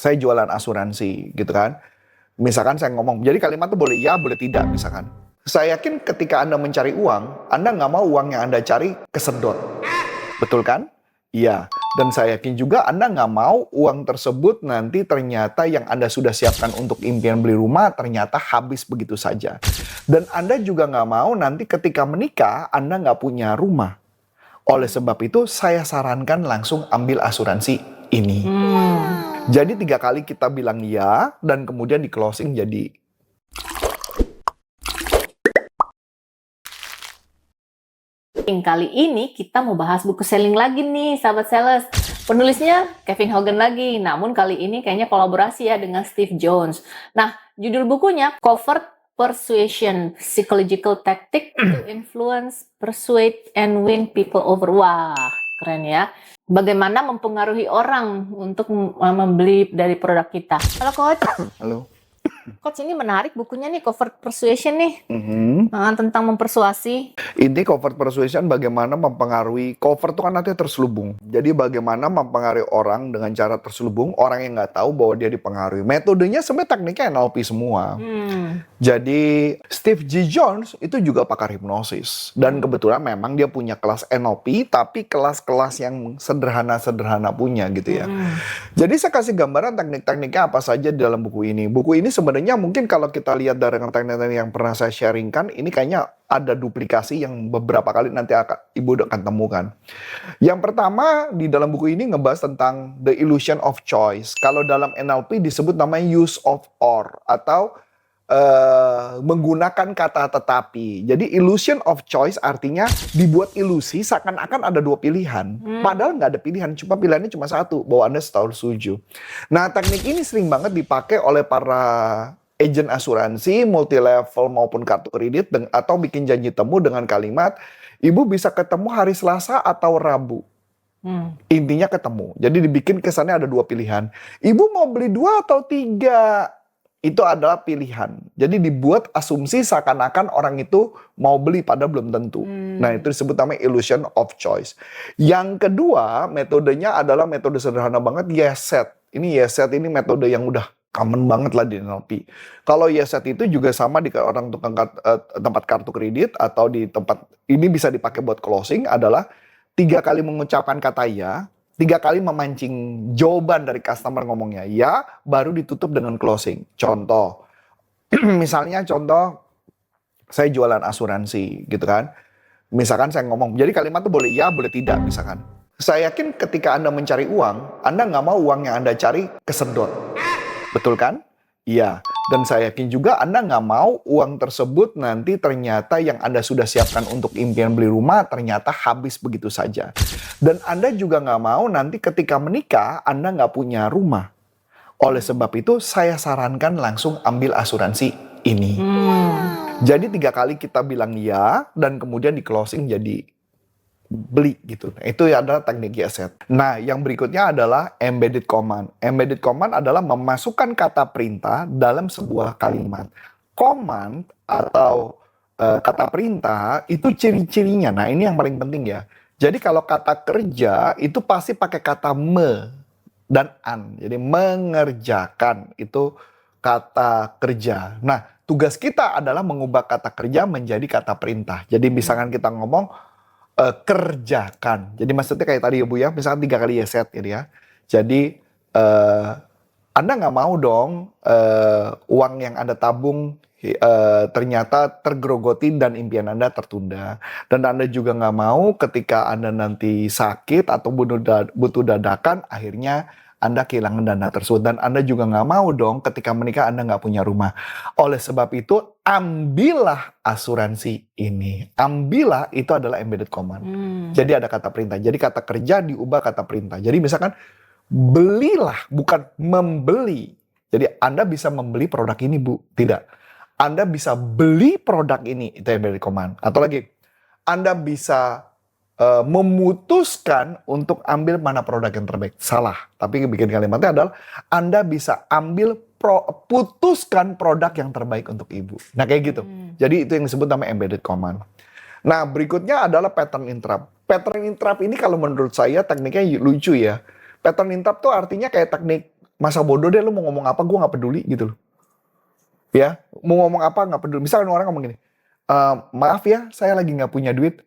Saya jualan asuransi gitu kan. Misalkan saya ngomong, jadi kalimat itu boleh ya, boleh tidak misalkan. Saya yakin ketika Anda mencari uang, Anda nggak mau uang yang Anda cari kesedot. Betul kan? Iya. Dan saya yakin juga Anda nggak mau uang tersebut nanti ternyata yang Anda sudah siapkan untuk impian beli rumah ternyata habis begitu saja. Dan Anda juga nggak mau nanti ketika menikah Anda nggak punya rumah. Oleh sebab itu saya sarankan langsung ambil asuransi ini. Jadi 3 kali kita bilang ya dan kemudian di closing jadi Kali ini kita mau bahas buku selling lagi nih, sahabat sales. Penulisnya Kevin Hogan lagi, namun kali ini kayaknya kolaborasi ya dengan Steve Jones. Nah, judul bukunya Covert Persuasion, Psychological Tactic to Influence, Persuade, and Win People Over. Wah, keren ya. Bagaimana mempengaruhi orang untuk membeli dari produk kita. Halo Coach. halo. Coach, ini menarik bukunya nih, Covert Persuasion nih. Tentang mempersuasi. Ini covert persuasion bagaimana mempengaruhi, covert itu kan nanti terselubung. Jadi bagaimana mempengaruhi orang dengan cara terselubung, orang yang nggak tahu bahwa dia dipengaruhi. Metodenya sebenarnya tekniknya NLP semua. Jadi Steve G. Jones itu juga pakar hipnosis. Dan kebetulan memang dia punya kelas NLP, tapi kelas-kelas yang sederhana-sederhana punya gitu ya. Jadi saya kasih gambaran teknik-tekniknya apa saja di dalam buku ini. Buku ini sebenarnya mungkin kalau kita lihat dari teknik-teknik yang pernah saya sharingkan, ini kayaknya ada duplikasi yang beberapa kali nanti Ibu akan temukan. Yang pertama di dalam buku ini ngebahas tentang the illusion of choice. Kalau dalam NLP disebut namanya use of or atau menggunakan kata tetapi. Jadi illusion of choice artinya dibuat ilusi seakan-akan ada 2 pilihan. Padahal nggak ada pilihan, cuma pilihannya cuma 1, bahwa Anda setuju. Nah, teknik ini sering banget dipakai oleh para agen asuransi, multi level maupun kartu kredit atau bikin janji temu dengan kalimat, Ibu bisa ketemu hari Selasa atau Rabu. Intinya ketemu. Jadi dibikin kesannya ada 2 pilihan. Ibu mau beli 2 atau 3? Itu adalah pilihan. Jadi dibuat asumsi seakan-akan orang itu mau beli padahal belum tentu. Nah, itu disebut namanya illusion of choice. Yang kedua, metodenya adalah metode sederhana banget, yes set. Ini yes set ini metode yang udah common banget lah di NLP. Kalau yes set itu juga sama di orang tukang tempat kartu kredit atau di tempat ini bisa dipakai buat closing adalah 3 kali mengucapkan kata ya, 3 kali memancing jawaban dari customer ngomongnya ya, baru ditutup dengan closing. Contoh, misalnya contoh, saya jualan asuransi gitu kan. Misalkan saya ngomong, jadi kalimat itu boleh ya, boleh tidak misalkan. Saya yakin ketika Anda mencari uang, Anda nggak mau uang yang Anda cari kesedot. Betul kan? Iya. Dan saya yakin juga Anda nggak mau uang tersebut nanti ternyata yang Anda sudah siapkan untuk impian beli rumah ternyata habis begitu saja. Dan Anda juga nggak mau nanti ketika menikah Anda nggak punya rumah. Oleh sebab itu saya sarankan langsung ambil asuransi ini. Jadi 3 kali kita bilang ya dan kemudian di closing jadi beli gitu. Itu adalah teknik yes set. Nah, yang berikutnya adalah embedded command. Embedded command adalah memasukkan kata perintah dalam sebuah kalimat. Command atau kata perintah itu ciri-cirinya. Nah, ini yang paling penting ya. Jadi kalau kata kerja itu pasti pakai kata me dan an. Jadi mengerjakan itu kata kerja. Nah, tugas kita adalah mengubah kata kerja menjadi kata perintah. Jadi misalkan kita ngomong kerjakan. Jadi maksudnya kayak tadi ya Bu ya, misalkan 3 kali yes set gitu ya. Jadi Anda nggak mau dong uang yang Anda tabung ternyata tergerogoti dan impian Anda tertunda. Dan Anda juga nggak mau ketika Anda nanti sakit atau butuh dadakan, akhirnya Anda kehilangan dana tersebut. Dan Anda juga nggak mau dong ketika menikah Anda nggak punya rumah. Oleh sebab itu, ambillah asuransi ini. Ambillah itu adalah embedded command. Jadi ada kata perintah. Jadi kata kerja diubah kata perintah. Jadi misalkan, belilah, bukan membeli. Jadi Anda bisa membeli produk ini Bu. Tidak. Anda bisa beli produk ini. Itu embedded command. Atau lagi, Anda bisa memutuskan untuk ambil mana produk yang terbaik. Salah. Tapi bikin kalimatnya adalah Anda bisa putuskan produk yang terbaik untuk Ibu. Nah kayak gitu. Jadi itu yang disebut nama embedded command. Nah berikutnya adalah pattern interrupt. Pattern interrupt ini kalau menurut saya tekniknya lucu ya. Pattern interrupt tuh artinya kayak teknik masa bodoh deh, lu mau ngomong apa gue nggak peduli gitu loh. Ya, mau ngomong apa nggak peduli. Misalkan orang ngomong gini, maaf ya, saya lagi nggak punya duit.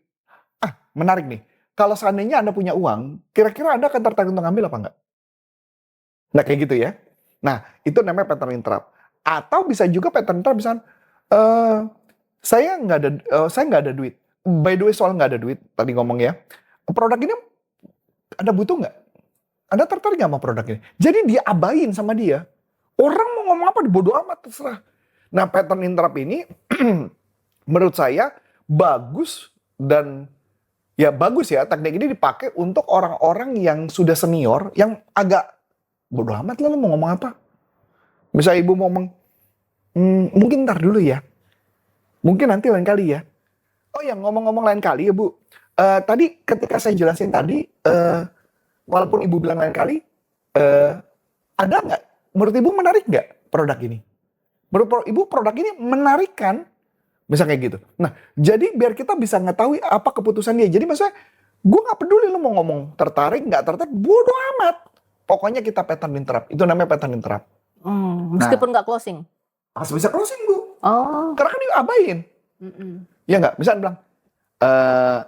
Menarik nih. Kalau seandainya Anda punya uang, kira-kira Anda akan tertarik untuk ngambil apa nggak? Nah kayak gitu ya. Nah itu namanya pattern interrupt. Atau bisa juga pattern interrupt misalnya, eh saya nggak ada duit. By the way soal nggak ada duit tadi ngomong ya. Produk ini Anda butuh nggak? Anda tertarik nggak sama produk ini? Jadi dia abain sama dia. Orang mau ngomong apa bodo amat terserah. Nah pattern interrupt ini menurut saya bagus dan ya bagus ya, teknik ini dipakai untuk orang-orang yang sudah senior, yang agak bodo amat lah lu mau ngomong apa. Misalnya ibu mau ngomong, mungkin ntar dulu ya. Mungkin nanti lain kali ya. Oh ya ngomong-ngomong lain kali ya bu. Tadi ketika saya jelasin tadi, walaupun ibu bilang lain kali, ada nggak? Menurut ibu menarik nggak produk ini? Menurut ibu produk ini menarik kan? Misalnya kayak gitu. Nah, jadi biar kita bisa ngetahui apa keputusan dia. Jadi maksudnya, gue gak peduli lu mau ngomong tertarik, gak tertarik, bodo amat. Pokoknya kita pattern interrupt. Itu namanya pattern interrupt. Meskipun nggak closing? Harus bisa closing, Bu. Oh. Karena kan dia abain. Ya nggak? Misalnya bilang,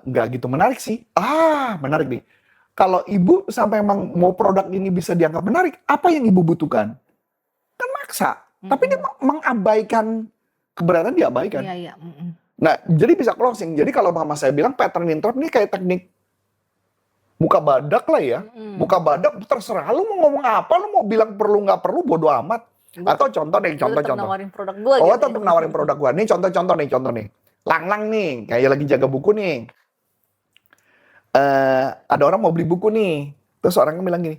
nggak gitu menarik sih. Menarik nih. Kalau ibu sampai emang mau produk ini bisa dianggap menarik, apa yang ibu butuhkan? Kan maksa. Tapi dia mengabaikan keberatan diabaikan. Iya. Nah, jadi bisa closing. Jadi kalau mama saya bilang pattern interrupt ini kayak teknik muka badak lah ya. Muka badak terserah lu mau ngomong apa, lu mau bilang perlu nggak perlu bodo amat. Atau contoh nih, contoh. Nawarin produk gue Oh, gitu. tetap nawarin produk gua. Nih contoh nih. Lang-lang nih, kayak lagi jaga buku nih. Ada orang mau beli buku nih. Terus orangnya bilang gini,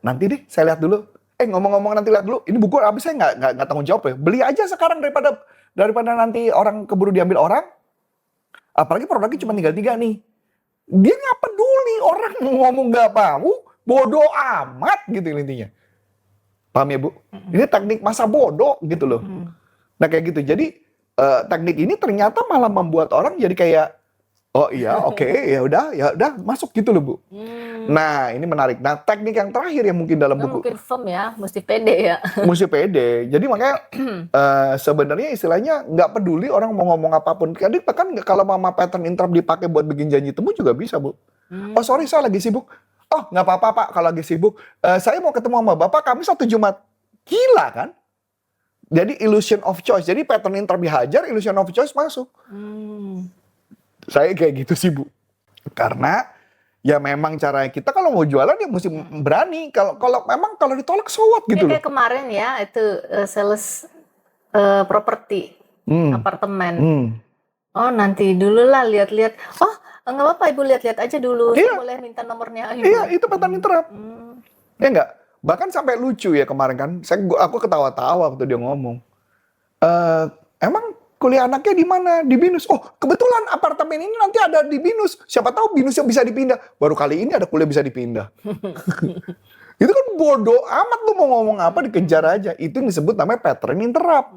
nanti deh saya lihat dulu. Ngomong-ngomong nanti lihat dulu, ini buku habis saya nggak tanggung jawab ya. Beli aja sekarang daripada nanti orang keburu diambil orang. Apalagi produknya cuma tinggal 3 nih. Dia nggak peduli orang ngomong nggak mau, bodoh amat gitu intinya. Paham ya Bu? Ini teknik masa bodoh gitu loh. Nah kayak gitu. Jadi teknik ini ternyata malah membuat orang jadi kayak, oh iya oke, ya udah masuk gitu loh Bu. Nah ini menarik. Nah teknik yang terakhir yang mungkin dalam buku. Mungkin firm ya, mesti pede ya. Mesti pede. Jadi makanya sebenarnya istilahnya nggak peduli orang mau ngomong apapun. Jadi bahkan kalau mama pattern interrupt dipakai buat bikin janji temu juga bisa Bu. Oh sorry saya lagi sibuk. Oh nggak apa-apa Pak kalau lagi sibuk. Saya mau ketemu sama Bapak Kamis atau Jumat. Gila kan? Jadi illusion of choice. Jadi pattern interrupt dihajar, illusion of choice masuk. Saya kayak gitu sih Bu. Karena ya memang cara kita kalau mau jualan ya mesti berani. Kalau memang ditolak so what gitu loh. Kayak kemarin ya itu sales properti apartemen. Oh nanti dulu lah lihat-lihat. Oh nggak apa-apa ibu lihat-lihat aja dulu. Saya boleh minta nomornya ibu. Iya itu pattern interrupt. Ya enggak. Bahkan sampai lucu ya kemarin kan. Aku ketawa-tawa waktu dia ngomong. Emang kuliah anaknya di mana? Di BINUS. Oh, kebetulan apartemen ini nanti ada di BINUS. Siapa tahu BINUSnya bisa dipindah. Baru kali ini ada kuliah bisa dipindah. Itu kan bodoh amat lu mau ngomong apa dikejar aja. Itu yang disebut namanya pattern interrupt.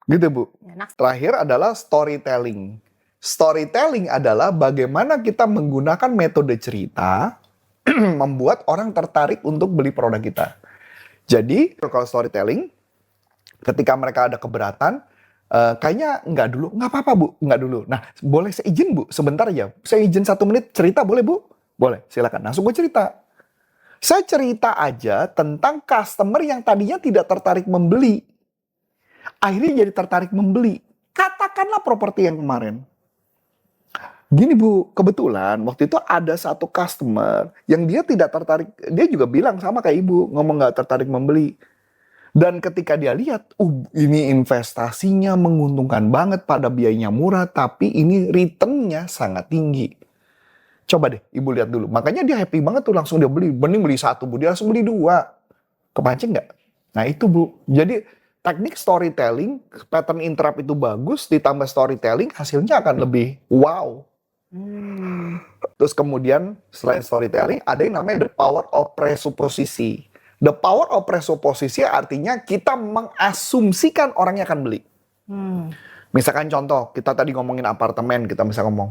Gitu Bu. Terakhir adalah storytelling. Storytelling adalah bagaimana kita menggunakan metode cerita membuat orang tertarik untuk beli produk kita. Jadi kalau storytelling, ketika mereka ada keberatan, kayaknya nggak dulu, nggak apa-apa Bu, nggak dulu. Nah, boleh saya izin Bu, sebentar aja. Saya izin 1 menit cerita boleh Bu? Boleh, silakan. Langsung gue cerita. Saya cerita aja tentang customer yang tadinya tidak tertarik membeli. Akhirnya jadi tertarik membeli. Katakanlah properti yang kemarin. Gini Bu, kebetulan waktu itu ada satu customer yang dia tidak tertarik, dia juga bilang sama kayak Ibu, ngomong nggak tertarik membeli. Dan ketika dia lihat, ini investasinya menguntungkan banget pada biayanya murah, tapi ini return-nya sangat tinggi. Coba deh, Ibu lihat dulu. Makanya dia happy banget tuh, langsung dia beli. Mending beli 1 Bu, dia langsung beli 2. Kepancing nggak? Nah itu Bu. Jadi teknik storytelling, pattern interrupt itu bagus, ditambah storytelling, hasilnya akan lebih wow. Terus kemudian selain storytelling, ada yang namanya the power of presupposisi. The power of presupposisi artinya kita mengasumsikan orangnya akan beli. Misalkan contoh, kita tadi ngomongin apartemen, kita bisa ngomong,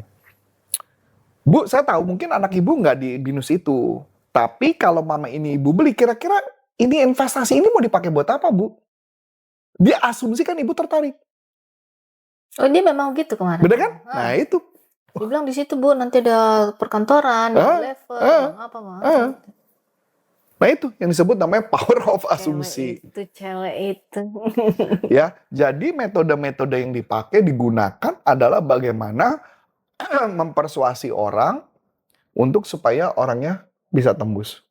Bu, saya tahu mungkin anak ibu nggak di BINUS itu. Tapi kalau mama ini ibu beli, kira-kira ini investasi ini mau dipakai buat apa, Bu? Dia asumsikan ibu tertarik. Oh, dia memang gitu kemarin. Bener kan? Ah. Nah itu. Dia bilang di situ, Bu, nanti ada perkantoran, yang level, yang apa, Mas. Nah itu yang disebut namanya power of asumsi. Cewek itu. Ya, jadi metode-metode yang dipakai digunakan adalah bagaimana mempersuasi orang untuk supaya orangnya bisa tembus.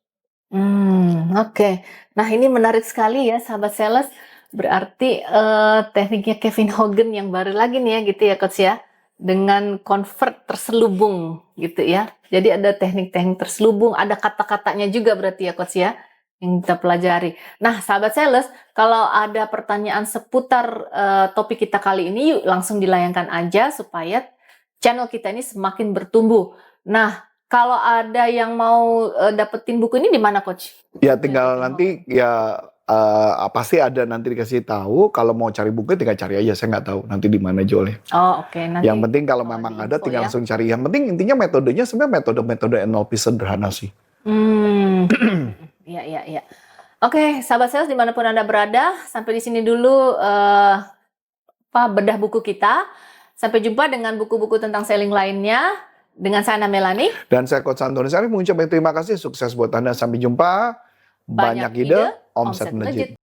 Oke. Nah, ini menarik sekali ya, sahabat sales. Berarti tekniknya Kevin Hogan yang baru lagi nih ya, gitu ya, Coach ya. Dengan convert terselubung gitu ya. Jadi ada teknik-teknik terselubung, ada kata-katanya juga berarti ya, Coach ya, yang kita pelajari. Nah, sahabat sales, kalau ada pertanyaan seputar topik kita kali ini, yuk langsung dilayangkan aja supaya channel kita ini semakin bertumbuh. Nah, kalau ada yang mau dapetin buku ini di mana, Coach? Ya tinggal nanti ya pasti ada nanti dikasih tahu. Kalau mau cari buku tinggal cari aja. Saya nggak tahu nanti di mana jualnya. Oh, oke. Nanti Yang penting kalau memang ada tinggal ya. langsung cari. Yang penting intinya metodenya sebenarnya metode-metode NLP sederhana sih. Iya. Oke, sahabat sales dimanapun Anda berada, sampai di sini dulu bedah buku kita. Sampai jumpa dengan buku-buku tentang selling lainnya. Dengan saya Ana Melani. Dan saya Coach Antoni Sarif mengucapkan terima kasih. Sukses buat Anda. Sampai jumpa. Banyak ide, omset melejit.